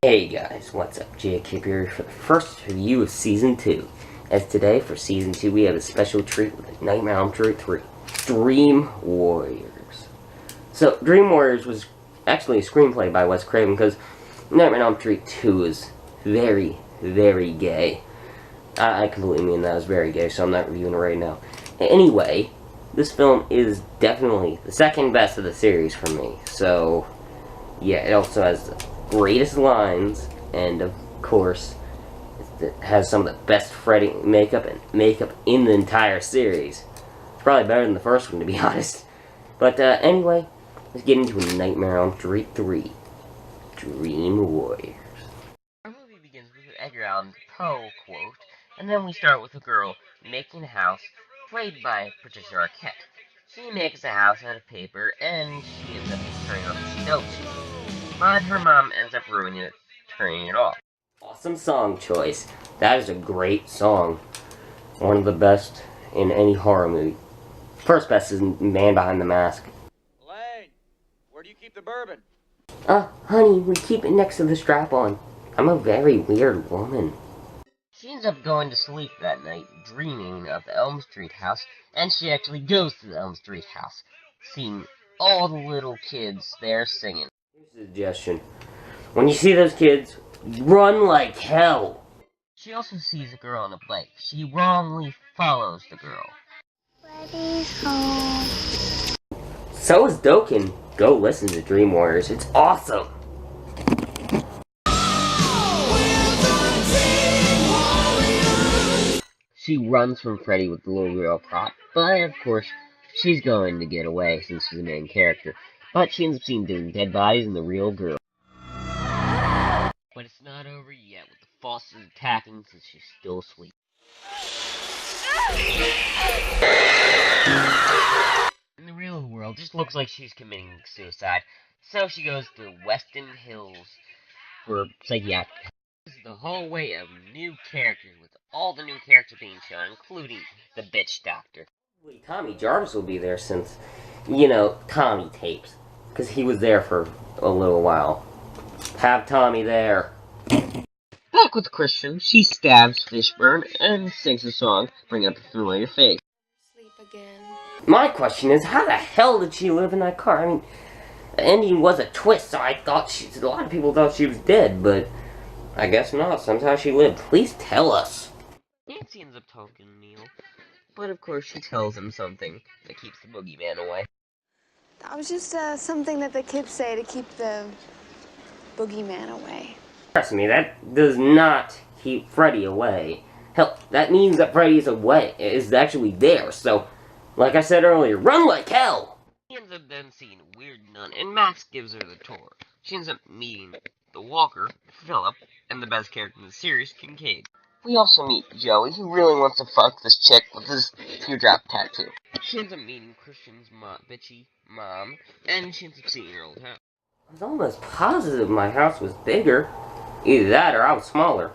Hey guys, what's up? J Kipp here for the first review of Season 2. As today, for Season 2, we have a special treat with Nightmare on Elm Street 3, Dream Warriors. So, Dream Warriors was actually a screenplay by Wes Craven, because Nightmare on Elm Street 2 is very, very gay. I completely mean that. It's very gay, so I'm not reviewing it right now. Anyway, this film is definitely the second best of the series for me. So, yeah, it also has the greatest lines, and of course, it has some of the best Freddy makeup in the entire series. It's probably better than the first one, to be honest. But anyway, let's get into Nightmare on Elm Street 3, Dream Warriors. Our movie begins with an Edgar Allan Poe quote, and then we start with a girl making a house, played by Patricia Arquette. She makes a house out of paper, and she ends up turning off the stove. But her mom ends up ruining it, turning it off. Awesome song choice. That is a great song. One of the best in any horror movie. First best is Man Behind the Mask. Elaine, where do you keep the bourbon? Honey, we keep it next to the strap-on. I'm a very weird woman. She ends up going to sleep that night, dreaming of the Elm Street house, and she actually goes to the Elm Street house, seeing all the little kids there singing. Here's a suggestion. When you see those kids, run like hell! She also sees a girl on a bike. She wrongly follows the girl. Freddy's home. So is Dokken. Go listen to Dream Warriors. It's awesome! She runs from Freddy with the little girl prop, but of course, she's going to get away since she's the main character. But she ends up seeing dead bodies and the real girl. But it's not over yet, with the Fosters attacking since she's still asleep. In the real world, just looks like she's committing suicide, so she goes to Weston Hills for psychiatric help. This is the hallway of new characters, with all the new characters being shown, including the bitch doctor. Tommy Jarvis will be there since, you know, Tommy tapes. Because he was there for a little while. Have Tommy there. Back with Christian, she stabs Fishburne and sings a song, bring up a familiar face. Sleep again. My question is, how the hell did she live in that car? I mean, the ending was a twist, so I thought a lot of people thought she was dead, but I guess not. Sometimes she lived. Please tell us. Nancy ends up talking to Neil, but of course she tells him something that keeps the boogeyman away. That was just something that the kids say to keep the boogeyman away. Trust me, that does not keep Freddy away. Hell, that means that Freddy is actually there, so, like I said earlier, run like hell! She ends up then seeing a weird nun, and Max gives her the tour. She ends up meeting the Walker, Philip, and the best character in the series, Kincaid. We also meet Joey, who really wants to fuck this chick with his teardrop tattoo. She ends up meeting Christian's bitchy mom, and she ends up seeing her old house. I was almost positive my house was bigger. Either that or I was smaller.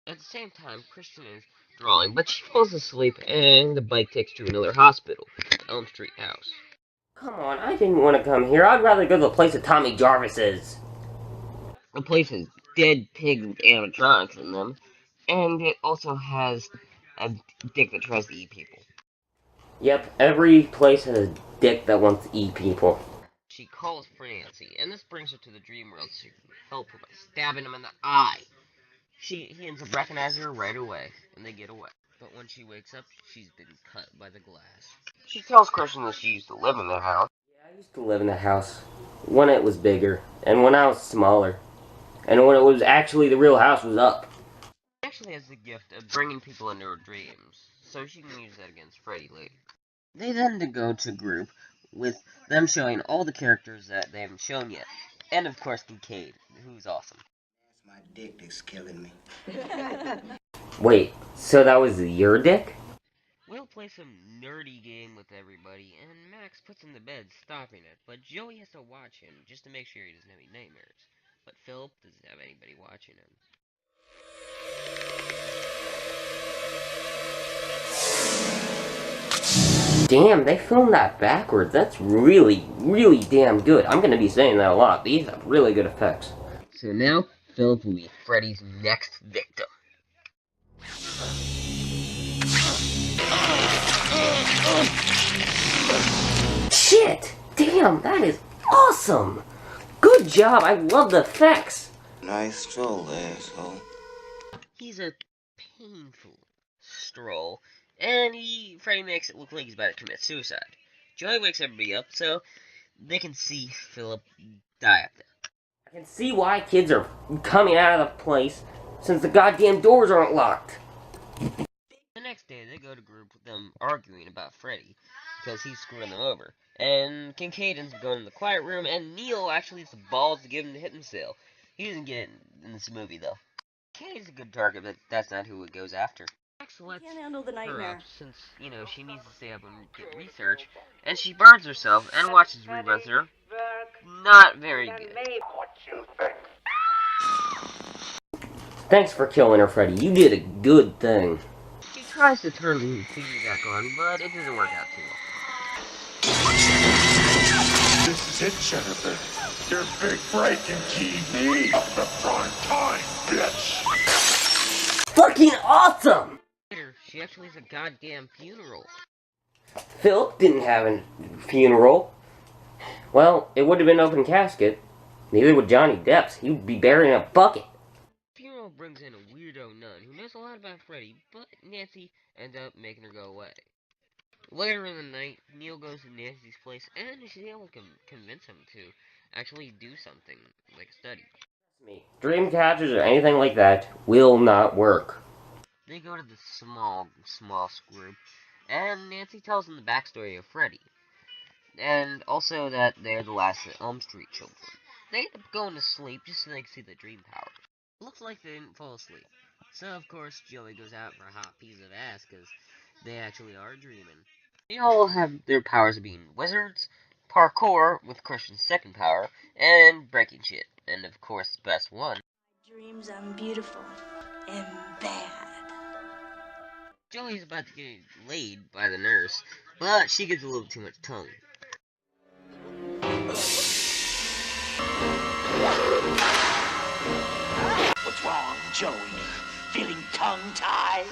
At the same time, Christian is drawing, but she falls asleep, and the bike takes to another hospital, the Elm Street house. Come on, I didn't want to come here. I'd rather go to the place that Tommy Jarvis is. The place has dead pigs with animatronics in them. And it also has a dick that tries to eat people. Yep, every place has a dick that wants to eat people. She calls for Nancy, and this brings her to the dream world to help her by stabbing him in the eye. He ends up recognizing her right away, and they get away. But when she wakes up, she's been cut by the glass. She tells Christian that she used to live in that house. Yeah, I used to live in that house when it was bigger, and when I was smaller, and when it was actually the real house was up. Actually has the gift of bringing people into her dreams, so she can use that against Freddy later. They then go to group, with them showing all the characters that they haven't shown yet, and of course Kincaid, who's awesome. My dick is killing me. Wait, so that was your dick? We'll play some nerdy game with everybody, and Max puts him to bed, stopping it, but Joey has to watch him, just to make sure he doesn't have any nightmares. But Philip doesn't have anybody watching him. Damn, they filmed that backwards. That's really, really damn good. I'm gonna be saying that a lot. These have really good effects. So now, Philip will be Freddy's next victim. Shit! Damn, that is awesome! Good job, I love the effects! Nice stroll, asshole. He's a painful stroll, and Freddy makes it look like he's about to commit suicide. Joey wakes everybody up so they can see Philip die up there. I can see why kids are coming out of the place since the goddamn doors aren't locked. The next day, they go to group with them arguing about Freddy because he's screwing them over. And Kincaid's going in the quiet room, and Neil actually has the balls to give him the hit missile. He doesn't get it in this movie, though. Kincaid's a good target, but that's not who it goes after. Max lets her up since, she needs to stay up and get research, and she burns herself and watches reruns of her. Not very good. Thanks for killing her, Freddy. You did a good thing. She tries to turn the TV back on, but it doesn't work out too well. This is it, Jennifer. Your big break in TV. The prime time, bitch. Fucking awesome! Later, she actually has a goddamn funeral. Philip didn't have a funeral. Well, it would have been an open casket. Neither would Johnny Depp's. He would be buried in a bucket. The funeral brings in a weirdo nun who knows a lot about Freddy, but Nancy ends up making her go away. Later in the night, Neil goes to Nancy's place, and she's able to convince him to actually do something, like a study. Dream catchers or anything like that will not work. They go to the small group, and Nancy tells them the backstory of Freddy. And also that they're the last of the Elm Street Children. They end up going to sleep just so they can see the dream power. Looks like they didn't fall asleep. So, of course, Joey goes out for a hot piece of ass, because they actually are dreaming. They all have their powers of being wizards, parkour, with Christian's second power, and breaking shit. And, of course, the best one. Dreams I'm beautiful and bad. Joey's about to get laid by the nurse, but she gets a little too much tongue. What's wrong, Joey? Feeling tongue-tied?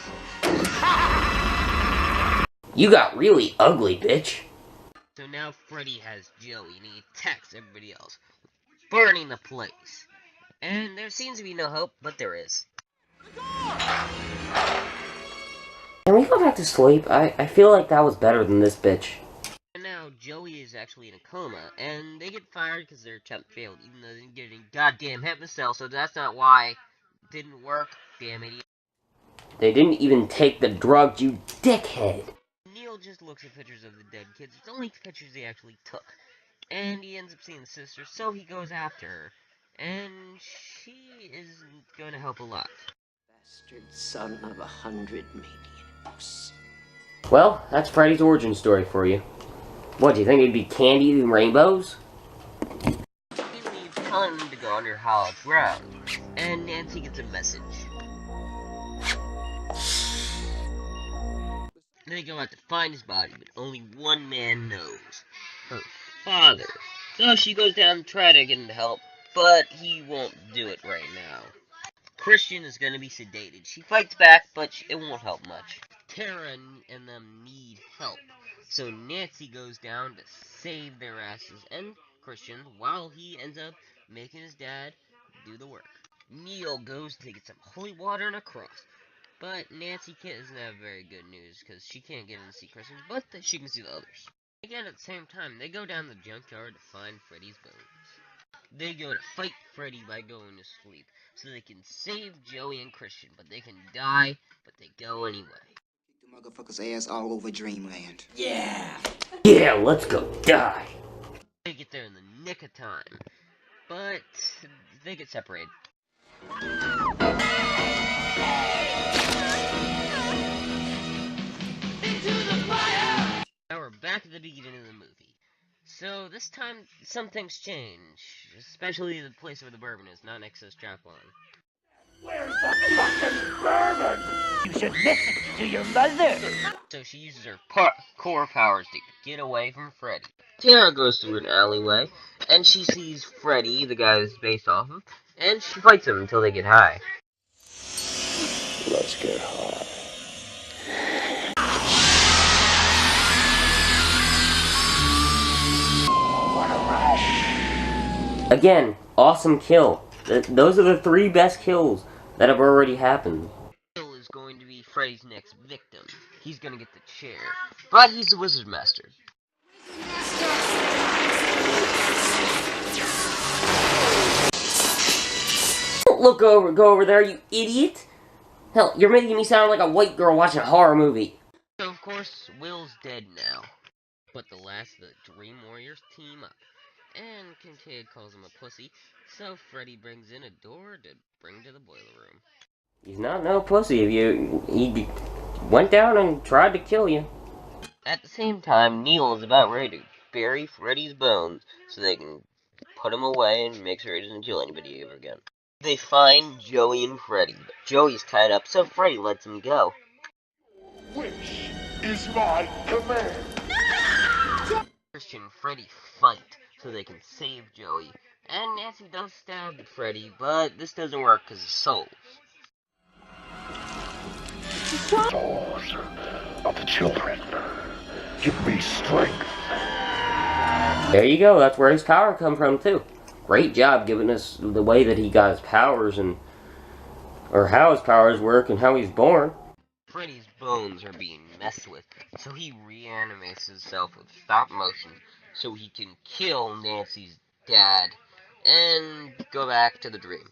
You got really ugly, bitch. So now Freddy has Joey, and he attacks everybody else, burning the place. And there seems to be no hope, but there is. Can we go back to sleep? I feel like that was better than this bitch. And now Joey is actually in a coma, and they get fired because their attempt failed, even though they didn't get any goddamn hypnocell, so that's not why it didn't work, damn idiot. They didn't even take the drug, you dickhead. Neil just looks at pictures of the dead kids. It's only pictures he actually took. And he ends up seeing the sister, so he goes after her. And she is going to help a lot. Bastard son of 100 maniacs. Well, that's Freddy's origin story for you. What, do you think it'd be candy and rainbows? He leaves telling them to go under hallowed ground, and Nancy gets a message. They go out to find his body, but only one man knows. Her father. So she goes down to try to get him to help, but he won't do it right now. Christian is going to be sedated. She fights back, but it won't help much. Tara and them need help. So Nancy goes down to save their asses and Christian, while he ends up making his dad do the work. Neil goes to get some holy water and a cross. But Nancy doesn't have very good news, because she can't get in to see Christian, but she can see the others. Again, at the same time, they go down the junkyard to find Freddy's bones. They go to fight Freddy by going to sleep, so they can save Joey and Christian, but they can die, but they go anyway. The motherfucker's ass all over Dreamland. Yeah! Yeah, let's go die! They get there in the nick of time, but they get separated. Now we're back at the beginning of the movie. So this time, some things change. Especially the place where the bourbon is, not next to the strap-on. Where's the fucking bourbon? You should listen to your mother! So she uses her core powers to get away from Freddy. Tara goes through an alleyway, and she sees Freddy, the guy that's based off of, and she fights him until they get high. Let's get high. Again, awesome kill. Those are the 3 best kills that have already happened. Kill is going to be Freddy's next victim. He's gonna get the chair, but he's the Wizard Master. Don't go over there, you idiot! Hell, you're making me sound like a white girl watching a horror movie. So of course, Will's dead now, but the last of the Dream Warriors team up. And Kincaid calls him a pussy, so Freddy brings in a door to bring to the boiler room. He's not no pussy if he went down and tried to kill you. At the same time, Neil is about ready to bury Freddy's bones so they can put him away and make sure he doesn't kill anybody ever again. They find Joey and Freddy, but Joey's tied up, so Freddy lets him go. Which is my command? Christian and Freddy fight so they can save Joey, and Nancy does stab Freddy, but this doesn't work because of souls. Souls of the children, give me strength. There you go, that's where his power comes from too. Great job giving us the way that he got his powers or how his powers work and how he's born. Freddy's bones are being messed with, so he reanimates himself with stop motion so he can kill Nancy's dad and go back to the dream.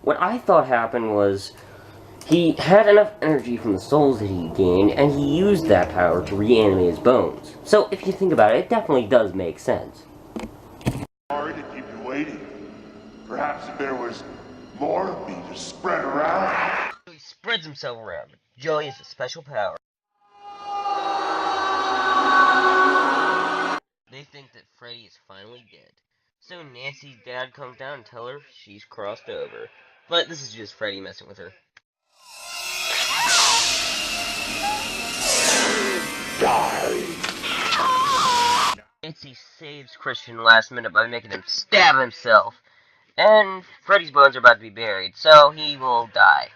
What I thought happened was he had enough energy from the souls that he gained, and he used that power to reanimate his bones. So if you think about it, it definitely does make sense. Sorry to keep you waiting. Perhaps if there was more of me to spread around. He spreads himself around. Joey has a special power. They think that Freddy is finally dead. So Nancy's dad comes down and tells her she's crossed over. But this is just Freddy messing with her. Die. Nancy saves Christian last minute by making him stab himself. And Freddy's bones are about to be buried, so he will die.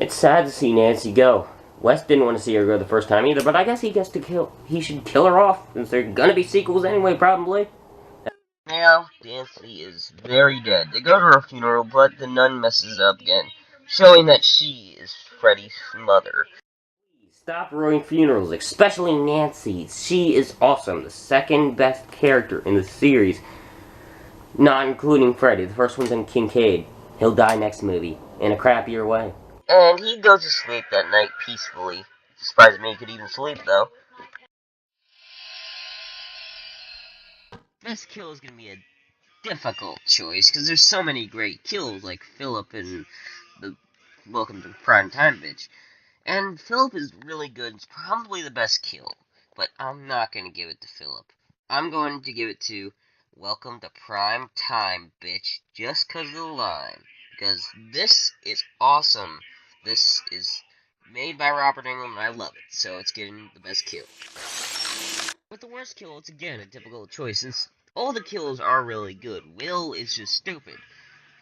It's sad to see Nancy go. Wes didn't want to see her go the first time either, but I guess he should kill her off, since there are gonna be sequels anyway, probably. Now, Nancy is very dead. They go to her funeral, but the nun messes up again, showing that she is Freddy's mother. Stop ruining funerals, especially Nancy's. She is awesome, the second best character in the series, not including Freddy. The first one's in Kincaid. He'll die next movie, in a crappier way. And he goes to sleep that night peacefully. Surprised me he could even sleep, though. Best kill is going to be a difficult choice, because there's so many great kills, like Philip and the Welcome to Prime Time bitch. And Philip is really good, it's probably the best kill, but I'm not going to give it to Philip. I'm going to give it to Welcome to Prime Time bitch, just because of the line. Because this is awesome. This is made by Robert Englund, and I love it, so it's getting the best kill. With the worst kill, it's again a difficult choice, since all the kills are really good. Will is just stupid,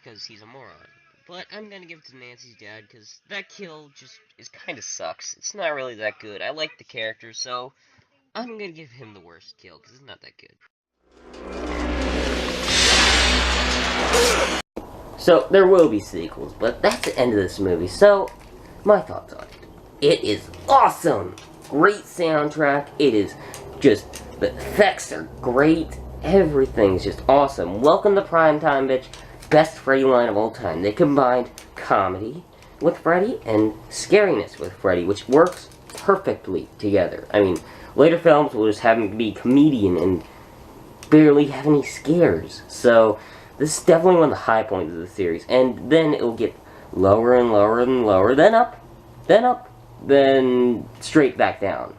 because he's a moron. But I'm gonna give it to Nancy's dad, because that kill just kinda sucks. It's not really that good. I like the character, so I'm gonna give him the worst kill, because it's not that good. So, there will be sequels, but that's the end of this movie, so, my thoughts on it. It is awesome! Great soundtrack, it is just, the effects are great, everything's just awesome. Welcome to Primetime, bitch. Best Freddy line of all time. They combined comedy with Freddy and scariness with Freddy, which works perfectly together. I mean, later films will just have him be comedian and barely have any scares, so this is definitely one of the high points of the series, and then it will get lower and lower and lower, then up, then straight back down.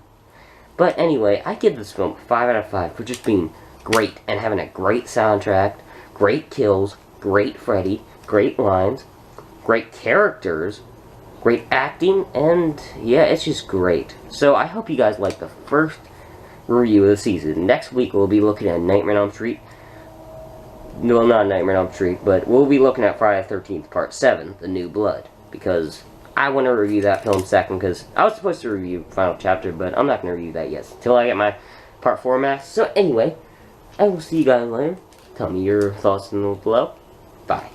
But anyway, I give this film 5 out of 5 for just being great and having a great soundtrack, great kills, great Freddy, great lines, great characters, great acting, and yeah, it's just great. So I hope you guys like the first review of the season. Next week we'll be looking at Nightmare on Elm Street well, not Nightmare on Elm Street, but we'll be looking at Friday the 13th Part 7, The New Blood, because I want to review that film second, because I was supposed to review Final Chapter, but I'm not going to review that yet, until I get my Part 4 mask. So anyway, I will see you guys later. Tell me your thoughts below. Bye.